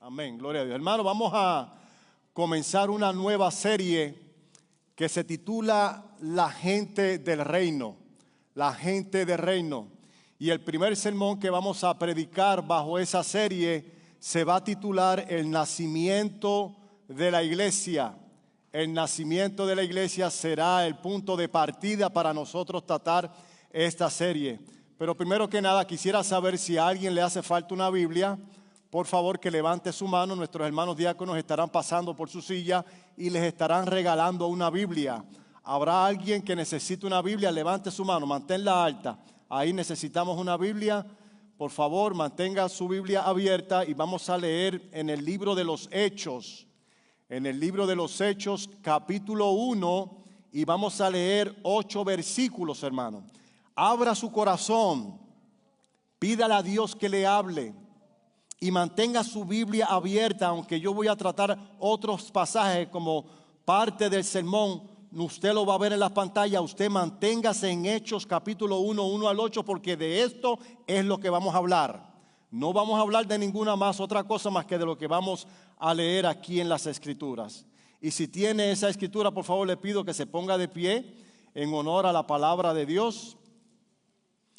Amén, gloria a Dios. Hermano, vamos a comenzar una nueva serie que se titula La gente del reino. La gente del reino. Y el primer sermón que vamos a predicar bajo esa serie se va a titular El nacimiento de la iglesia. El nacimiento de la iglesia será el punto de partida para nosotros tratar esta serie. Pero primero que nada quisiera saber si a alguien le hace falta una Biblia. Por favor, que levante su mano. Nuestros hermanos diáconos estarán pasando por su silla y les estarán regalando una Biblia. ¿Habrá alguien que necesite una Biblia? Levante su mano, manténla alta. Ahí necesitamos una Biblia. Por favor, mantenga su Biblia abierta y vamos a leer en el libro de los Hechos. En el libro de los Hechos, capítulo 1, y vamos a leer 8 versículos, hermano. Abra su corazón, pídale a Dios que le hable. Y mantenga su Biblia abierta, aunque yo voy a tratar otros pasajes como parte del sermón. Usted lo va a ver en la pantalla. Usted manténgase en Hechos capítulo 1 al 8, porque de esto es lo que vamos a hablar. No vamos a hablar de ninguna más otra cosa más que de lo que vamos a leer aquí en las Escrituras. Y si tiene esa escritura, por favor le pido que se ponga de pie en honor a la palabra de Dios.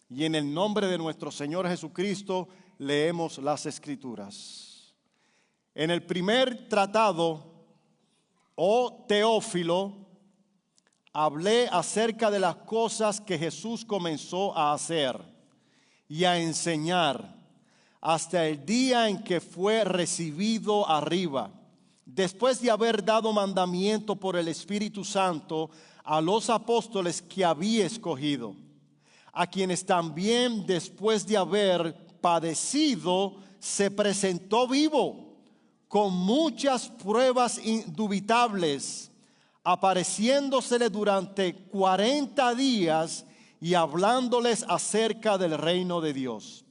Y en el nombre de nuestro Señor Jesucristo leemos las Escrituras. En el primer tratado, oh Teófilo, hablé acerca de las cosas que Jesús comenzó a hacer y a enseñar hasta el día en que fue recibido arriba, después de haber dado mandamiento por el Espíritu Santo a los apóstoles que había escogido, a quienes también después de haber padecido se presentó vivo con muchas pruebas indubitables, apareciéndosele durante 40 días y hablándoles acerca del reino de Dios.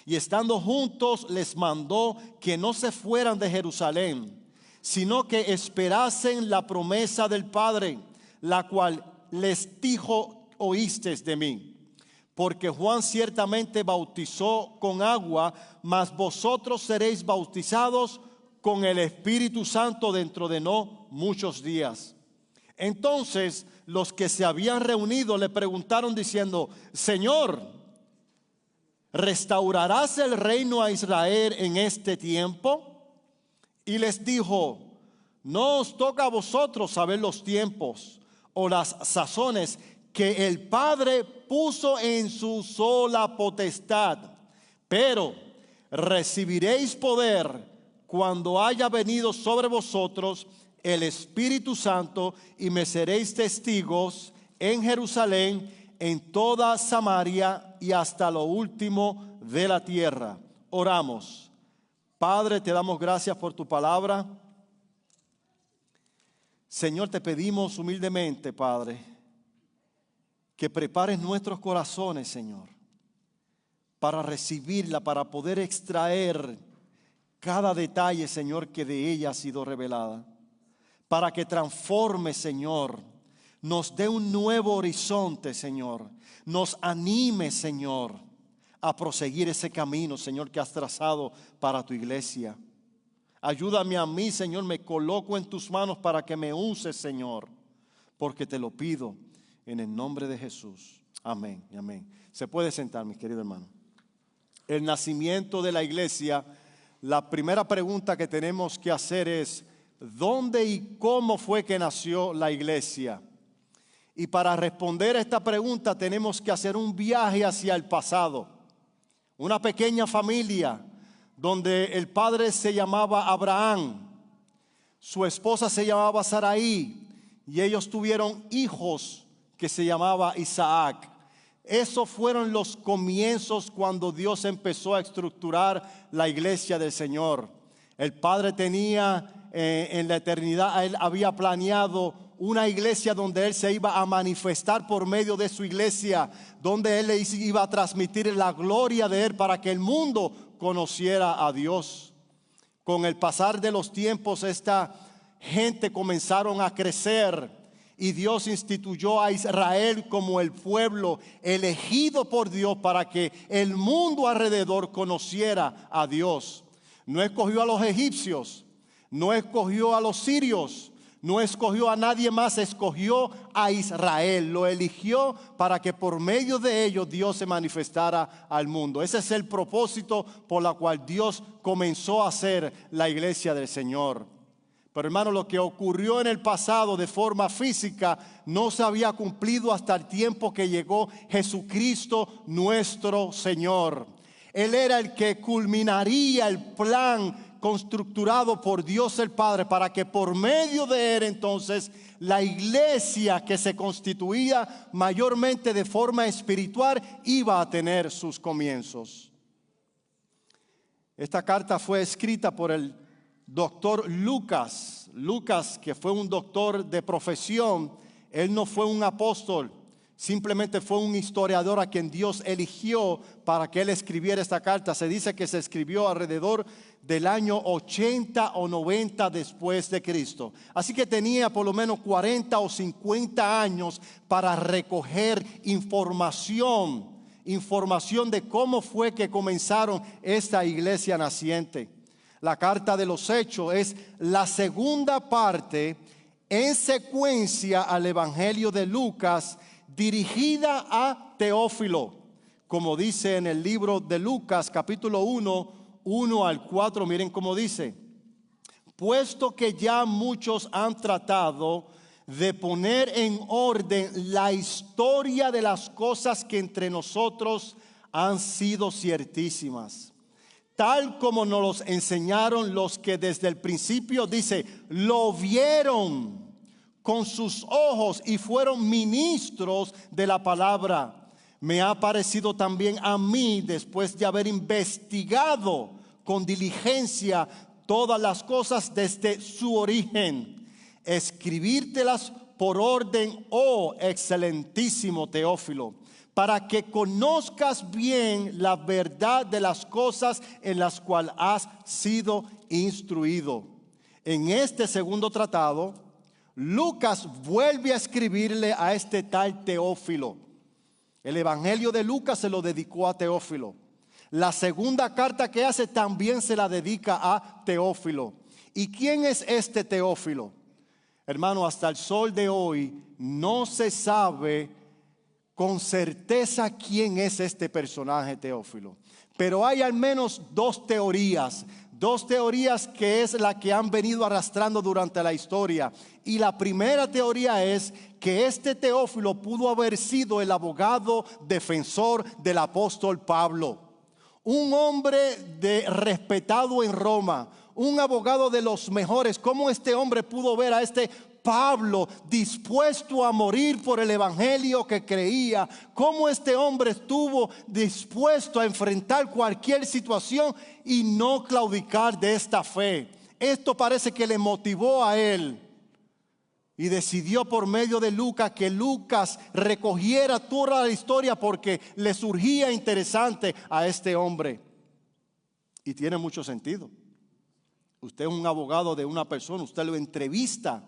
Y estando juntos les mandó que no se fueran de Jerusalén, sino que esperasen la promesa del Padre, la cual les dijo: oísteis de mí. Porque Juan ciertamente bautizó con agua, mas vosotros seréis bautizados con el Espíritu Santo dentro de no muchos días. Entonces los que se habían reunido le preguntaron diciendo: Señor, ¿restaurarás el reino a Israel en este tiempo? Y les dijo: no os toca a vosotros saber los tiempos o las sazones que el Padre puso en su sola potestad, pero recibiréis poder cuando haya venido sobre vosotros el Espíritu Santo, y me seréis testigos en Jerusalén, en toda Samaria y hasta lo último de la tierra. Oramos. Padre, te damos gracias por tu palabra. Señor, te pedimos humildemente, Padre, que prepares nuestros corazones, Señor, para recibirla, para poder extraer cada detalle, Señor, que de ella ha sido revelada. Para que transforme, Señor, nos dé un nuevo horizonte, Señor. Nos anime, Señor, a proseguir ese camino, Señor, que has trazado para tu iglesia. Ayúdame a mí, Señor, me coloco en tus manos para que me uses, Señor, porque te lo pido en el nombre de Jesús. Amén y amén. Se puede sentar, mi querido hermano. El nacimiento de la iglesia. La primera pregunta que tenemos que hacer es: ¿dónde y cómo fue que nació la iglesia? Y para responder a esta pregunta tenemos que hacer un viaje hacia el pasado. Una pequeña familia donde el padre se llamaba Abraham, su esposa se llamaba Sarai, y ellos tuvieron hijos que se llamaba Isaac. Esos fueron los comienzos cuando Dios empezó a estructurar la iglesia del Señor. El Padre tenía en la eternidad, Él había planeado una iglesia donde Él se iba a manifestar por medio de su iglesia, donde Él le iba a transmitir la gloria de Él para que el mundo conociera a Dios. Con el pasar de los tiempos, esta gente comenzaron a crecer. Y Dios instituyó a Israel como el pueblo elegido por Dios para que el mundo alrededor conociera a Dios. No escogió a los egipcios, no escogió a los sirios, no escogió a nadie más, escogió a Israel. Lo eligió para que por medio de ellos Dios se manifestara al mundo. Ese es el propósito por el cual Dios comenzó a hacer la iglesia del Señor. Pero hermano, lo que ocurrió en el pasado de forma física no se había cumplido hasta el tiempo que llegó Jesucristo nuestro Señor. Él era el que culminaría el plan constructurado por Dios el Padre para que por medio de Él entonces la iglesia que se constituía mayormente de forma espiritual iba a tener sus comienzos. Esta carta fue escrita por el doctor Lucas. Lucas, que fue un doctor de profesión, él no fue un apóstol, simplemente fue un historiador a quien Dios eligió para que él escribiera esta carta. Se dice que se escribió alrededor del año 80 o 90 después de Cristo. Así que tenía por lo menos 40 o 50 años para recoger información de cómo fue que comenzaron esta iglesia naciente. La carta de los Hechos es la segunda parte en secuencia al Evangelio de Lucas, dirigida a Teófilo, como dice en el libro de Lucas capítulo 1 al 4. Miren cómo dice: puesto que ya muchos han tratado de poner en orden la historia de las cosas que entre nosotros han sido ciertísimas, tal como nos los enseñaron los que desde el principio, dice, lo vieron con sus ojos y fueron ministros de la palabra. Me ha parecido también a mí, después de haber investigado con diligencia todas las cosas desde su origen, escribírtelas por orden, oh excelentísimo Teófilo, para que conozcas bien la verdad de las cosas en las cuales has sido instruido. En este segundo tratado, Lucas vuelve a escribirle a este tal Teófilo. El Evangelio de Lucas se lo dedicó a Teófilo. La segunda carta que hace también se la dedica a Teófilo. ¿Y quién es este Teófilo? Hermano, hasta el sol de hoy no se sabe con certeza quién es este personaje Teófilo. Pero hay al menos dos teorías que es la que han venido arrastrando durante la historia. Y la primera teoría es que este Teófilo pudo haber sido el abogado defensor del apóstol Pablo. Un hombre respetado en Roma, un abogado de los mejores. ¿Cómo este hombre pudo ver a este Pablo dispuesto a morir por el evangelio que creía? Cómo este hombre estuvo dispuesto a enfrentar cualquier situación y no claudicar de esta fe. Esto parece que le motivó a él y decidió por medio de Lucas que Lucas recogiera toda la historia porque le surgía interesante a este hombre. Y tiene mucho sentido. Usted es un abogado de una persona, usted lo entrevista.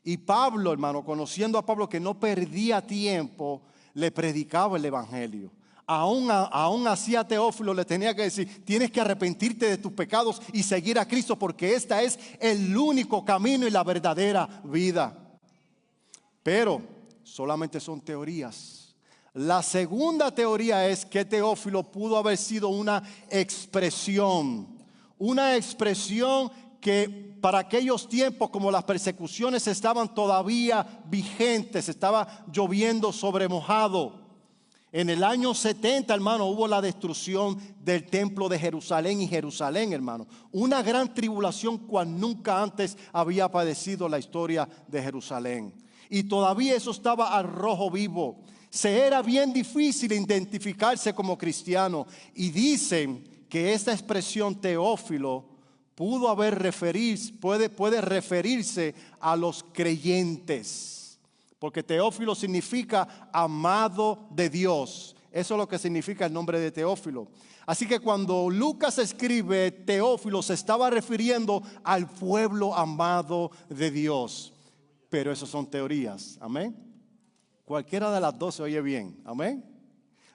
Y Pablo, hermano, conociendo a Pablo que no perdía tiempo, le predicaba el evangelio. Aún así a Teófilo le tenía que decir: tienes que arrepentirte de tus pecados y seguir a Cristo, porque esta es el único camino y la verdadera vida. Pero solamente son teorías. La segunda teoría es que Teófilo pudo haber sido una expresión que para aquellos tiempos, como las persecuciones estaban todavía vigentes, estaba lloviendo sobre mojado. En el año 70, hermano, hubo la destrucción del templo de Jerusalén. Y Jerusalén, hermano, una gran tribulación cual nunca antes había padecido la historia de Jerusalén. Y todavía eso estaba al rojo vivo. Se era bien difícil identificarse como cristiano. Y dicen que esta expresión Teófilo puede referirse a los creyentes, porque Teófilo significa amado de Dios. Eso es lo que significa el nombre de Teófilo. Así que cuando Lucas escribe Teófilo, se estaba refiriendo al pueblo amado de Dios. Pero eso son teorías, amén. Cualquiera de las dos se oye bien, amén.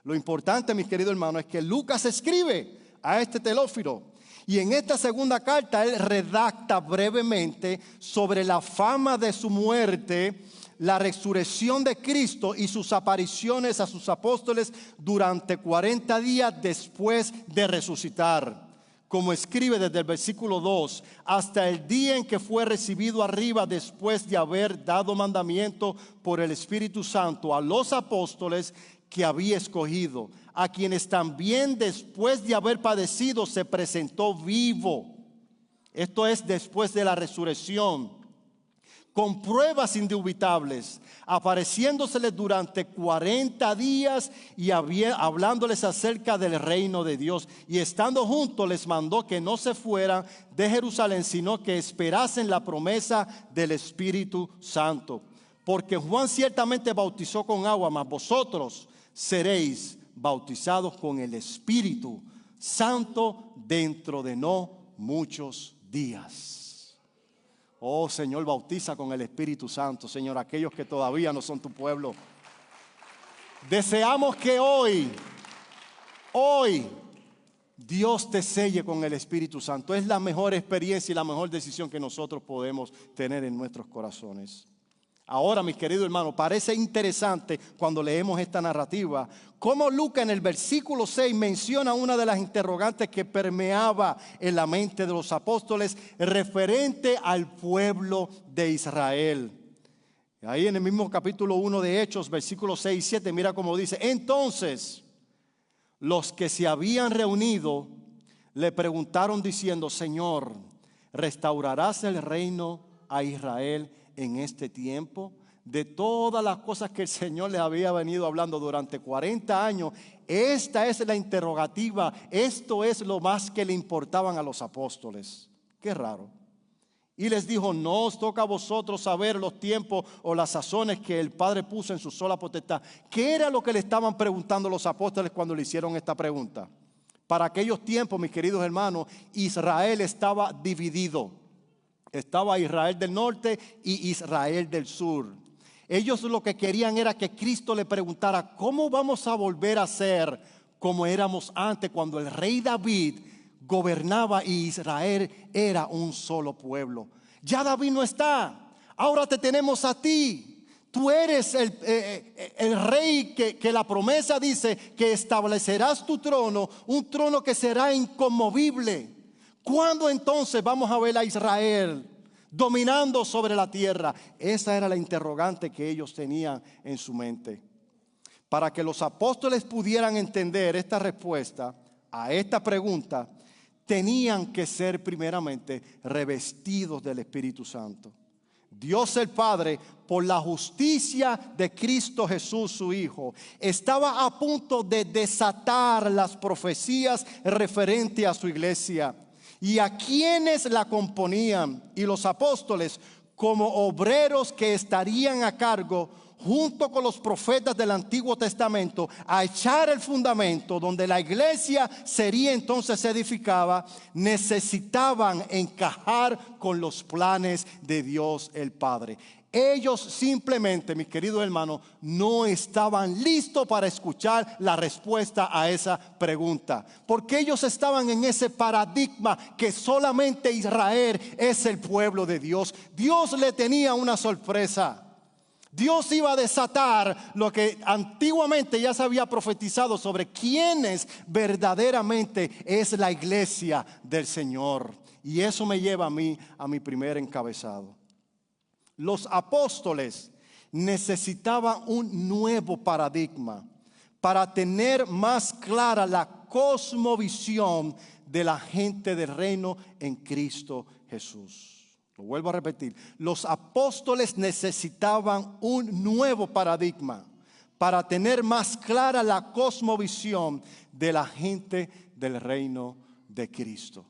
Lo importante, mis queridos hermanos, es que Lucas escribe a este Teófilo. Y en esta segunda carta él redacta brevemente sobre la fama de su muerte, la resurrección de Cristo y sus apariciones a sus apóstoles durante 40 días después de resucitar. Como escribe desde el versículo 2, hasta el día en que fue recibido arriba después de haber dado mandamiento por el Espíritu Santo a los apóstoles que había escogido, a quienes también después de haber padecido se presentó vivo. Esto es después de la resurrección, con pruebas indubitables, apareciéndoseles durante 40 días y hablándoles acerca del reino de Dios. Y estando juntos les mandó que no se fueran de Jerusalén, sino que esperasen la promesa del Espíritu Santo. Porque Juan ciertamente bautizó con agua, mas vosotros seréis bautizados con el Espíritu Santo dentro de no muchos días. Oh Señor, bautiza con el Espíritu Santo, Señor, aquellos que todavía no son tu pueblo. Deseamos que hoy, Dios te selle con el Espíritu Santo. Es la mejor experiencia y la mejor decisión que nosotros podemos tener en nuestros corazones. Ahora, mis queridos hermanos, parece interesante cuando leemos esta narrativa, cómo Lucas en el versículo 6 menciona una de las interrogantes que permeaba en la mente de los apóstoles referente al pueblo de Israel. Ahí en el mismo capítulo 1 de Hechos, versículos 6 y 7, mira cómo dice: entonces los que se habían reunido le preguntaron diciendo: Señor, ¿restaurarás el reino a Israel en este tiempo? De todas las cosas que el Señor les había venido hablando durante 40 años, esta es la interrogativa, esto es lo más que le importaban a los apóstoles. Qué raro. Y les dijo: no os toca a vosotros saber los tiempos o las sazones que el Padre puso en su sola potestad. ¿Qué era lo que le estaban preguntando los apóstoles cuando le hicieron esta pregunta? Para aquellos tiempos, mis queridos hermanos, Israel estaba dividido. Estaba Israel del norte y Israel del sur. Ellos lo que querían era que Cristo le preguntara: ¿cómo vamos a volver a ser como éramos antes, cuando el rey David gobernaba y Israel era un solo pueblo? Ya David no está, ahora te tenemos a ti. Tú eres el rey que la promesa dice que establecerás tu trono, un trono que será inconmovible. ¿Cuándo entonces vamos a ver a Israel dominando sobre la tierra? Esa era la interrogante que ellos tenían en su mente. Para que los apóstoles pudieran entender esta respuesta a esta pregunta, tenían que ser primeramente revestidos del Espíritu Santo. Dios el Padre, por la justicia de Cristo Jesús su Hijo, estaba a punto de desatar las profecías referentes a su iglesia y a quienes la componían, y los apóstoles como obreros que estarían a cargo junto con los profetas del Antiguo Testamento a echar el fundamento donde la iglesia sería entonces edificada, necesitaban encajar con los planes de Dios el Padre. Ellos simplemente, mis queridos hermanos, no estaban listos para escuchar la respuesta a esa pregunta, porque ellos estaban en ese paradigma que solamente Israel es el pueblo de Dios. Dios le tenía una sorpresa. Dios iba a desatar lo que antiguamente ya se había profetizado sobre quiénes verdaderamente es la iglesia del Señor. Y eso me lleva a mí a mi primer encabezado. Los apóstoles necesitaban un nuevo paradigma para tener más clara la cosmovisión de la gente del reino en Cristo Jesús. Lo vuelvo a repetir, los apóstoles necesitaban un nuevo paradigma para tener más clara la cosmovisión de la gente del reino de Cristo.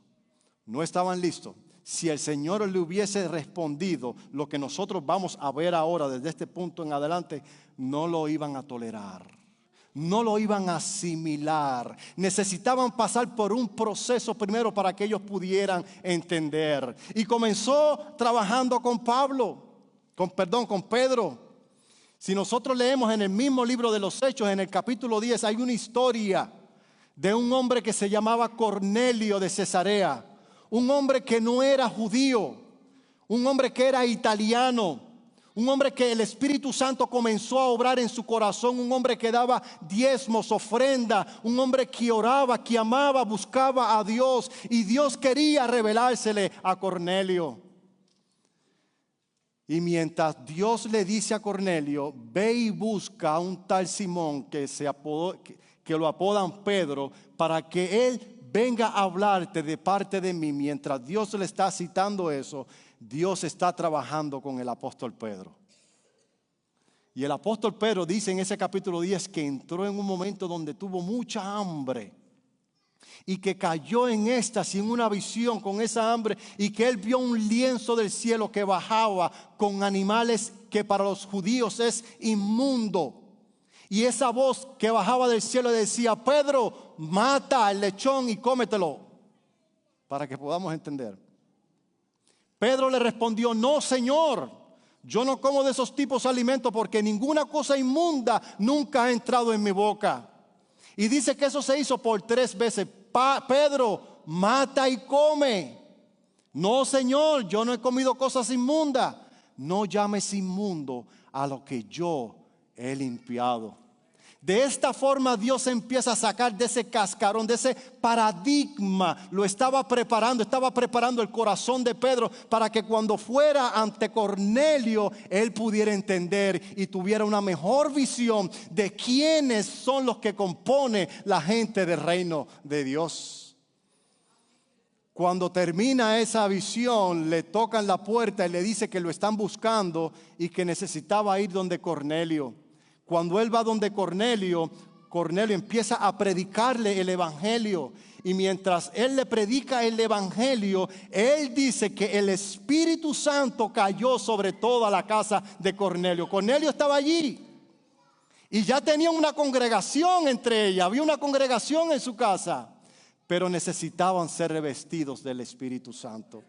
No estaban listos. Si el Señor le hubiese respondido lo que nosotros vamos a ver ahora desde este punto en adelante, no lo iban a tolerar. No lo iban a asimilar. Necesitaban pasar por un proceso primero para que ellos pudieran entender. Y comenzó trabajando con Pedro. Si nosotros leemos en el mismo libro de los Hechos, en el capítulo 10, hay una historia de un hombre que se llamaba Cornelio de Cesarea, un hombre que no era judío, un hombre que era italiano, un hombre que el Espíritu Santo comenzó a obrar en su corazón, un hombre que daba diezmos, ofrenda, un hombre que oraba, que amaba, buscaba a Dios, y Dios quería revelársele a Cornelio. Y mientras Dios le dice a Cornelio, ve y busca a un tal Simón que lo apodan Pedro, para que él venga a hablarte de parte de mí. Mientras Dios le está citando eso, Dios está trabajando con el apóstol Pedro. Y el apóstol Pedro dice en ese capítulo 10 que entró en un momento donde tuvo mucha hambre y que cayó en éxtasis, en una visión con esa hambre, y que él vio un lienzo del cielo que bajaba con animales que para los judíos es inmundo. Y esa voz que bajaba del cielo decía: Pedro, mata al lechón y cómetelo, para que podamos entender. Pedro le respondió: no, Señor, yo no como de esos tipos de alimentos, porque ninguna cosa inmunda nunca ha entrado en mi boca. Y dice que eso se hizo por 3 veces. Pedro, mata y come. No, Señor, yo no he comido cosas inmundas. No llames inmundo a lo que yo he limpiado. De esta forma Dios empieza a sacar de ese cascarón, de ese paradigma. Lo estaba preparando el corazón de Pedro para que cuando fuera ante Cornelio, él pudiera entender y tuviera una mejor visión de quiénes son los que compone la gente del reino de Dios. Cuando termina esa visión, le tocan la puerta y le dice que lo están buscando y que necesitaba ir donde Cornelio. Cuando él va donde Cornelio, Cornelio empieza a predicarle el evangelio. Y mientras él le predica el evangelio, él dice que el Espíritu Santo cayó sobre toda la casa de Cornelio. Cornelio estaba allí y ya tenía una congregación entre ellas. Había una congregación en su casa, pero necesitaban ser revestidos del Espíritu Santo.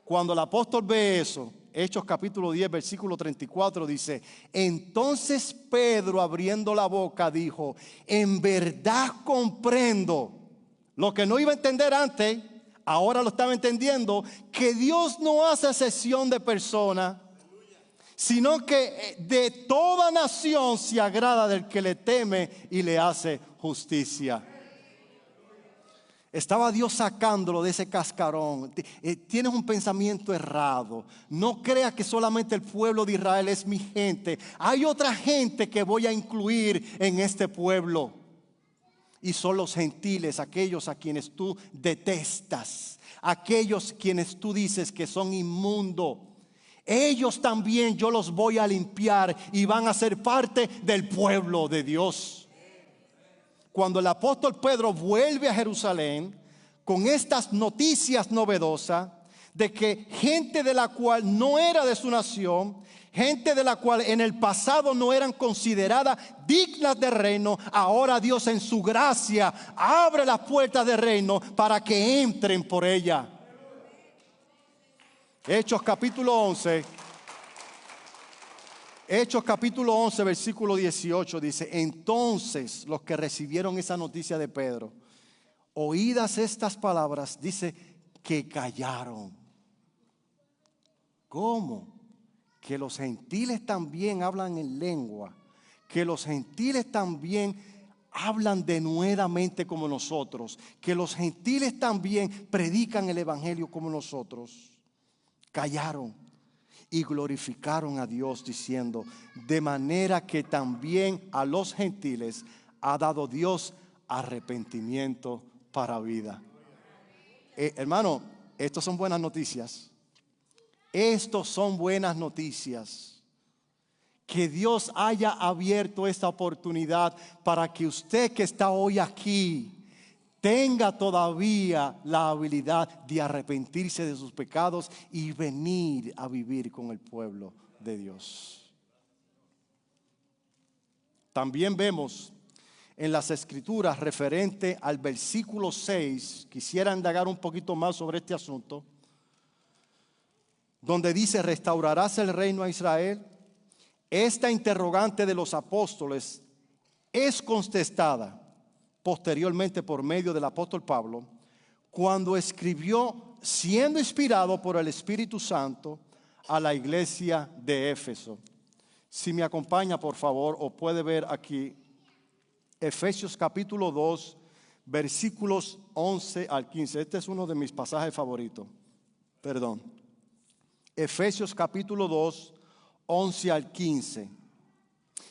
Cuando el apóstol ve eso, Hechos capítulo 10, versículo 34 dice: entonces Pedro, abriendo la boca, dijo: en verdad comprendo lo que no iba a entender antes, ahora lo estaba entendiendo, que Dios no hace excepción de personas, sino que de toda nación se agrada del que le teme y le hace justicia. Estaba Dios sacándolo de ese cascarón. Tienes un pensamiento errado. No creas que solamente el pueblo de Israel es mi gente. Hay otra gente que voy a incluir en este pueblo. Y son los gentiles, aquellos a quienes tú detestas, aquellos quienes tú dices que son inmundos. Ellos también yo los voy a limpiar y van a ser parte del pueblo de Dios. Cuando el apóstol Pedro vuelve a Jerusalén con estas noticias novedosas de que gente de la cual no era de su nación, gente de la cual en el pasado no eran consideradas dignas de reino, ahora Dios en su gracia abre las puertas del reino para que entren por ella. Hechos capítulo 11. Hechos capítulo 11, versículo 18 dice: entonces los que recibieron esa noticia de Pedro, oídas estas palabras, dice que callaron. ¿Cómo? Que los gentiles también hablan en lengua, que los gentiles también hablan denuedamente como nosotros, que los gentiles también predican el evangelio como nosotros. Callaron y glorificaron a Dios diciendo: de manera que también a los gentiles ha dado Dios arrepentimiento para vida. Hermano, estos son buenas noticias. Estos son buenas noticias. Que Dios haya abierto esta oportunidad para que usted que está hoy aquí tenga todavía la habilidad de arrepentirse de sus pecados y venir a vivir con el pueblo de Dios. También vemos en las escrituras referente al versículo 6, quisiera indagar un poquito más sobre este asunto, donde dice: ¿restaurarás el reino a Israel? Esta interrogante de los apóstoles es contestada posteriormente por medio del apóstol Pablo, cuando escribió, siendo inspirado por el Espíritu Santo, a la iglesia de Éfeso. Si me acompaña, por favor, o puede ver aquí, Efesios capítulo 2, versículos 11 al 15. Este es uno de mis pasajes favoritos. Efesios capítulo 2, 11 al 15.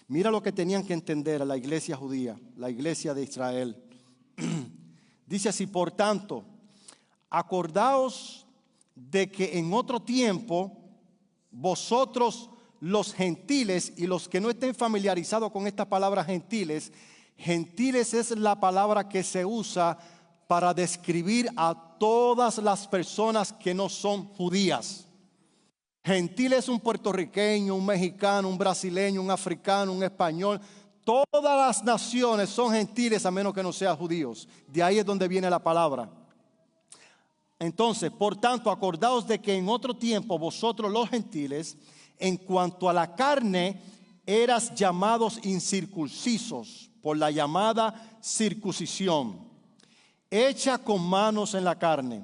Mira lo que tenían que entender a la iglesia judía, la iglesia de Israel. Dice así: por tanto, acordaos de que en otro tiempo vosotros los gentiles, y los que no estén familiarizados con esta palabra gentiles es la palabra que se usa para describir a todas las personas que no son judías. Gentil es un puertorriqueño, un mexicano, un brasileño, un africano, un español. Todas las naciones son gentiles a menos que no sean judíos. De ahí es donde viene la palabra. Entonces, por tanto, acordaos de que en otro tiempo vosotros los gentiles, en cuanto a la carne, eras llamados incircuncisos por la llamada circuncisión, hecha con manos en la carne.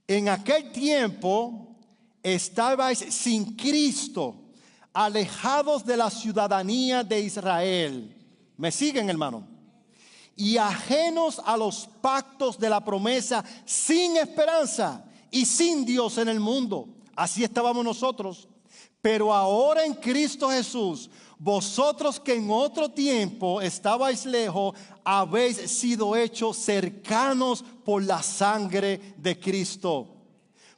En aquel tiempo estabais sin Cristo, alejados de la ciudadanía de Israel. ¿Me siguen, hermano? Y ajenos a los pactos de la promesa, sin esperanza y sin Dios en el mundo. Así estábamos nosotros. Pero ahora en Cristo Jesús, vosotros que en otro tiempo estabais lejos, habéis sido hechos cercanos por la sangre de Cristo.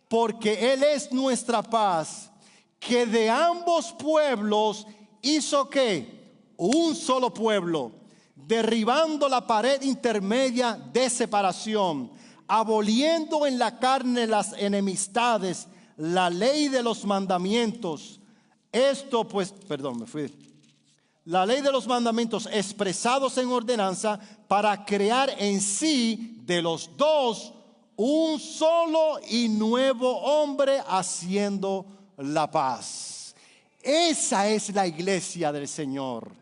Porque Él es nuestra paz, que de ambos pueblos hizo ¿qué? Un solo pueblo, derribando la pared intermedia de separación, aboliendo en la carne las enemistades, la ley de los mandamientos. Esto pues, la ley de los mandamientos expresados en ordenanza, para crear en sí de los dos un solo y nuevo hombre, haciendo la paz. Esa es la iglesia del Señor.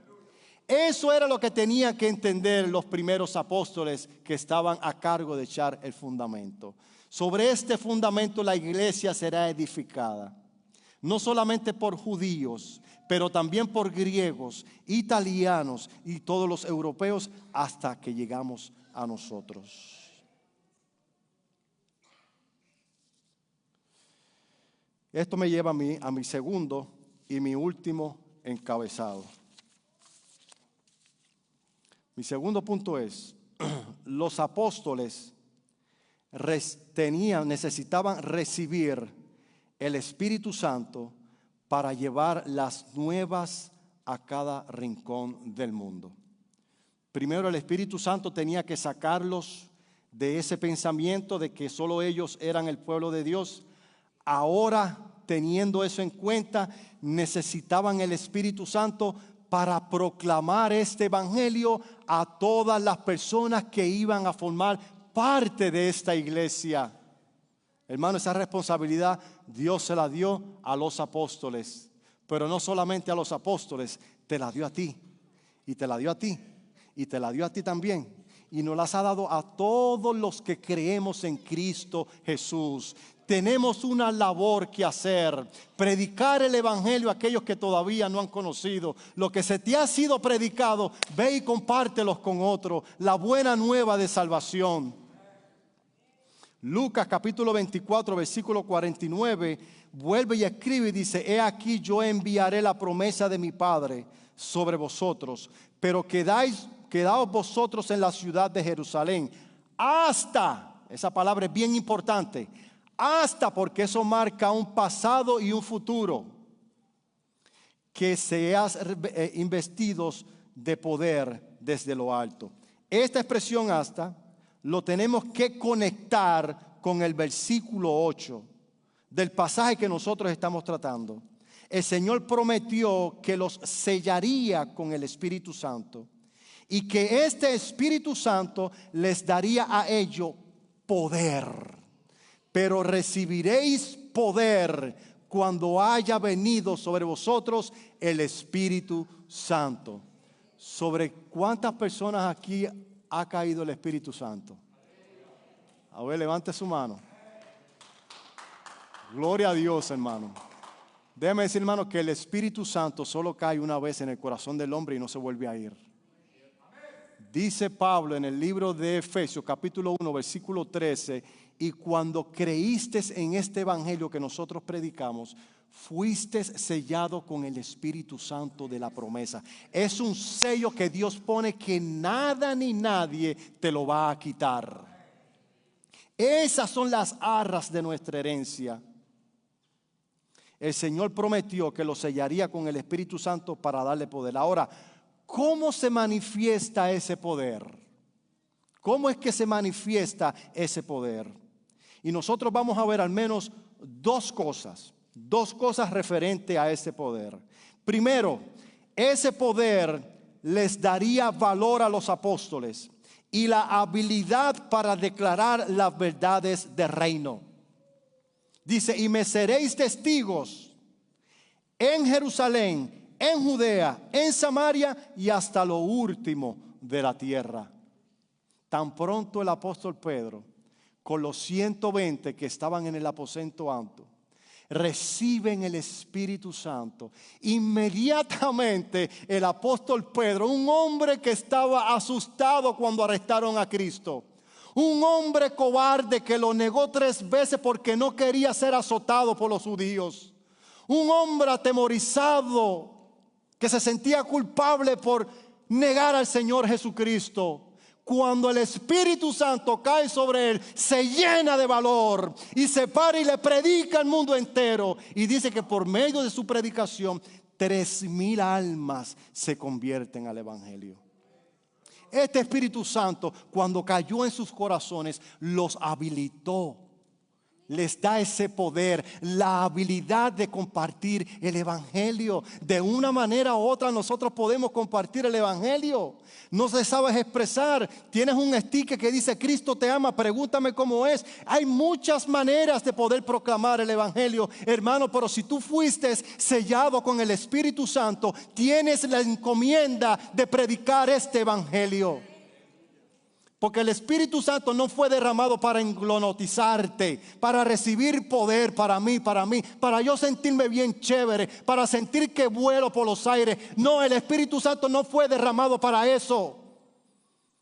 Eso era lo que tenían que entender los primeros apóstoles que estaban a cargo de echar el fundamento. Sobre este fundamento la iglesia será edificada, no solamente por judíos, pero también por griegos, italianos y todos los europeos, hasta que llegamos a nosotros. Esto me lleva a mi segundo y mi último encabezado. Mi segundo punto es: los apóstoles necesitaban recibir el Espíritu Santo para llevar las nuevas a cada rincón del mundo. Primero, el Espíritu Santo tenía que sacarlos de ese pensamiento de que solo ellos eran el pueblo de Dios. Ahora, teniendo eso en cuenta, necesitaban el Espíritu Santo para proclamar este evangelio a todas las personas que iban a formar parte de esta iglesia. Hermano, esa responsabilidad Dios se la dio a los apóstoles, pero no solamente a los apóstoles, te la dio a ti, y te la dio a ti, y te la dio a ti también. Y nos las ha dado a todos los que creemos en Cristo Jesús. Tenemos una labor que hacer: predicar el evangelio a aquellos que todavía no han conocido. Lo que se te ha sido predicado, ve y compártelos con otros. La buena nueva de salvación. Lucas capítulo 24, versículo 49, vuelve y escribe y dice: he aquí yo enviaré la promesa de mi Padre sobre vosotros, pero quedaos vosotros en la ciudad de Jerusalén hasta, esa palabra es bien importante, hasta, porque eso marca un pasado y un futuro, que seas investidos de poder desde lo alto. Esta expresión hasta lo tenemos que conectar con el versículo 8 del pasaje que nosotros estamos tratando. El Señor prometió que los sellaría con el Espíritu Santo y que este Espíritu Santo les daría a ellos poder. Pero recibiréis poder cuando haya venido sobre vosotros el Espíritu Santo. ¿Sobre cuántas personas aquí ha caído el Espíritu Santo? A ver, levante su mano. Gloria a Dios, hermano. Déjeme decir, hermano, que el Espíritu Santo solo cae una vez en el corazón del hombre y no se vuelve a ir. Dice Pablo en el libro de Efesios, capítulo 1, versículo 13, y cuando creíste en este evangelio que nosotros predicamos, fuiste sellado con el Espíritu Santo de la promesa. Es un sello que Dios pone que nada ni nadie te lo va a quitar. Esas son las arras de nuestra herencia. El Señor prometió que lo sellaría con el Espíritu Santo para darle poder. Ahora, ¿cómo se manifiesta ese poder? ¿Cómo es que se manifiesta ese poder? Y nosotros vamos a ver al menos dos cosas referentes a ese poder. Primero, ese poder les daría valor a los apóstoles y la habilidad para declarar las verdades del reino. Dice, y me seréis testigos en Jerusalén, en Judea, en Samaria y hasta lo último de la tierra. Tan pronto el apóstol Pedro, con los 120 que estaban en el aposento alto, reciben el Espíritu Santo. Inmediatamente el apóstol Pedro, un hombre que estaba asustado cuando arrestaron a Cristo, un hombre cobarde que lo negó 3 veces porque no quería ser azotado por los judíos, un hombre atemorizado que se sentía culpable por negar al Señor Jesucristo. Cuando el Espíritu Santo cae sobre él, se llena de valor y se para y le predica al mundo entero. Y dice que por medio de su predicación 3,000 almas se convierten al Evangelio. Este Espíritu Santo, cuando cayó en sus corazones, los habilitó. Les da ese poder, la habilidad de compartir el Evangelio. De una manera u otra nosotros podemos compartir el Evangelio. No se sabes expresar, tienes un sticker que dice Cristo te ama, pregúntame cómo es. Hay muchas maneras de poder proclamar el Evangelio, hermano, pero si tú fuiste sellado con el Espíritu Santo, tienes la encomienda de predicar este Evangelio. Porque el Espíritu Santo no fue derramado para englonotizarte, para recibir poder para mí, para yo sentirme bien chévere, para sentir que vuelo por los aires. No, el Espíritu Santo no fue derramado para eso.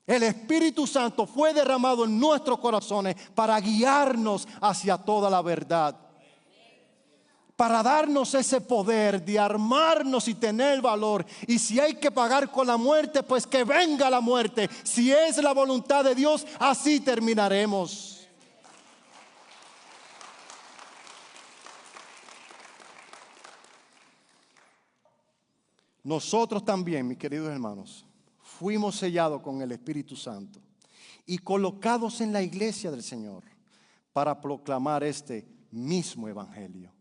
El Espíritu Santo fue derramado en nuestros corazones para guiarnos hacia toda la verdad. Para darnos ese poder de armarnos y tener valor. Y si hay que pagar con la muerte, pues que venga la muerte. Si es la voluntad de Dios, así terminaremos. Nosotros también, mis queridos hermanos, fuimos sellados con el Espíritu Santo y colocados en la iglesia del Señor para proclamar este mismo evangelio.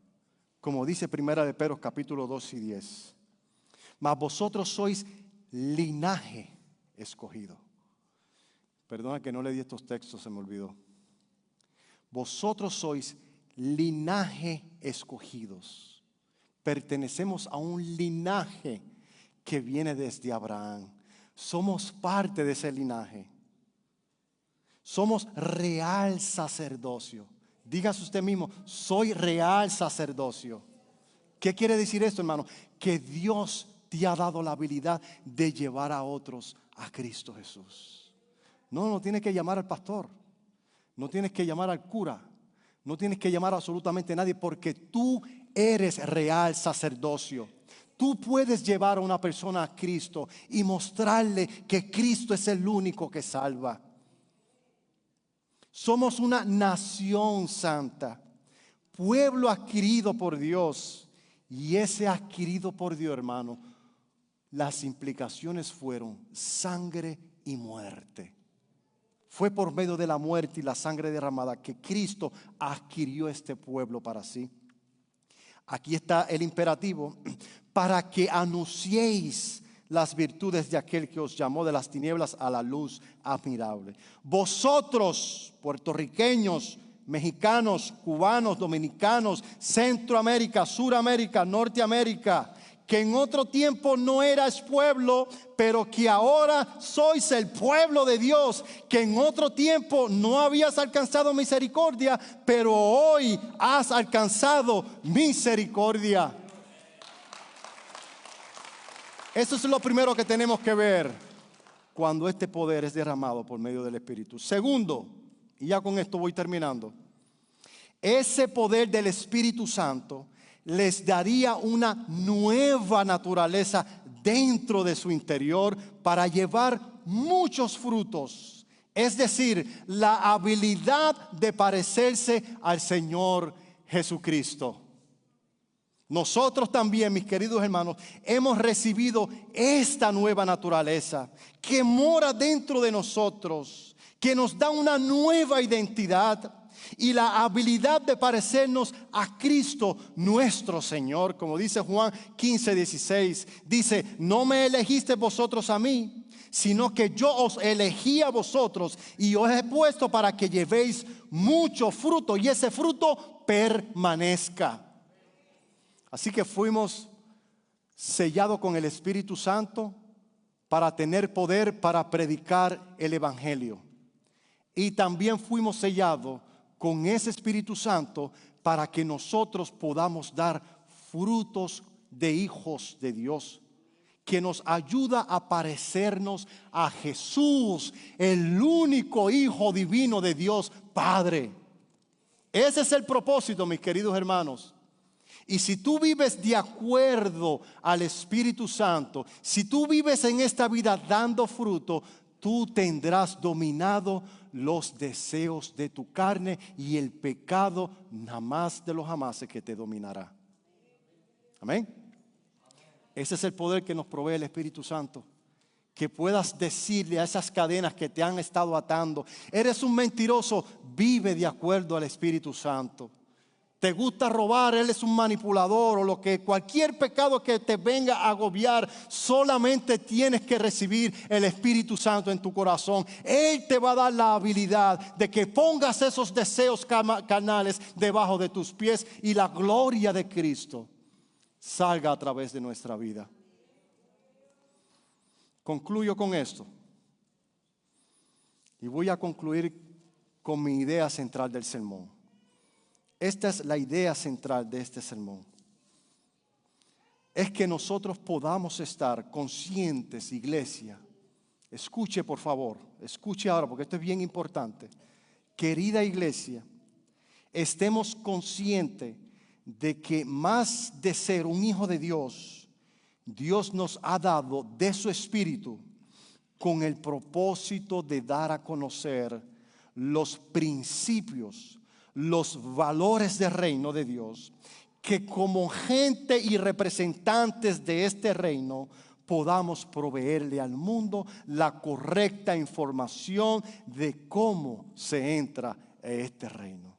Como dice Primera de Pedro capítulo 2 y 10. Mas vosotros sois linaje escogido. Perdona que no le di estos textos, se me olvidó. Vosotros sois linaje escogidos. Pertenecemos a un linaje que viene desde Abraham. Somos parte de ese linaje. Somos real sacerdocio. Dígase usted mismo, soy real sacerdocio. ¿Qué quiere decir esto, hermano? Que Dios te ha dado la habilidad de llevar a otros a Cristo Jesús. No tienes que llamar al pastor, no tienes que llamar al cura, no tienes que llamar a absolutamente nadie, porque tú eres real sacerdocio. Tú puedes llevar a una persona a Cristo y mostrarle que Cristo es el único que salva. Somos una nación santa, pueblo adquirido por Dios. Y ese adquirido por Dios, hermano, las implicaciones fueron sangre y muerte. Fue por medio de la muerte y la sangre derramada que Cristo adquirió este pueblo para sí. Aquí está el imperativo: para que anunciéis las virtudes de aquel que os llamó de las tinieblas a la luz admirable. Vosotros, puertorriqueños, mexicanos, cubanos, dominicanos, Centroamérica, Suramérica, Norteamérica, que en otro tiempo no eras pueblo, pero que ahora sois el pueblo de Dios, que en otro tiempo no habías alcanzado misericordia, pero hoy has alcanzado misericordia. Eso es lo primero que tenemos que ver cuando este poder es derramado por medio del Espíritu. Segundo, y ya con esto voy terminando, ese poder del Espíritu Santo les daría una nueva naturaleza dentro de su interior para llevar muchos frutos. Es decir, la habilidad de parecerse al Señor Jesucristo. Nosotros también, mis queridos hermanos, hemos recibido esta nueva naturaleza que mora dentro de nosotros, que nos da una nueva identidad y la habilidad de parecernos a Cristo nuestro Señor. Como dice Juan 15:16, dice: no me elegisteis vosotros a mí, sino que yo os elegí a vosotros y os he puesto para que llevéis mucho fruto y ese fruto permanezca. Así que fuimos sellados con el Espíritu Santo para tener poder para predicar el Evangelio. Y también fuimos sellados con ese Espíritu Santo para que nosotros podamos dar frutos de hijos de Dios, que nos ayuda a parecernos a Jesús, el único Hijo divino de Dios Padre. Ese es el propósito, mis queridos hermanos. Y si tú vives de acuerdo al Espíritu Santo, si tú vives en esta vida dando fruto, tú tendrás dominado los deseos de tu carne y el pecado jamás de los jamases que te dominará. Amén. Ese es el poder que nos provee el Espíritu Santo. Que puedas decirle a esas cadenas que te han estado atando: eres un mentiroso, vive de acuerdo al Espíritu Santo. Te gusta robar, él es un manipulador, o lo que cualquier pecado que te venga a agobiar, solamente tienes que recibir el Espíritu Santo en tu corazón. Él te va a dar la habilidad de que pongas esos deseos carnales debajo de tus pies y la gloria de Cristo salga a través de nuestra vida. Concluyo con esto y voy a concluir con mi idea central del sermón. Esta es la idea central de este sermón. Es que nosotros podamos estar conscientes, iglesia. Escuche, por favor, escuche ahora, porque esto es bien importante. Querida iglesia, estemos conscientes de que más de ser un hijo de Dios, Dios nos ha dado de su Espíritu con el propósito de dar a conocer los principios, los valores del reino de Dios, que como gente y representantes de este reino podamos proveerle al mundo la correcta información de cómo se entra a este reino.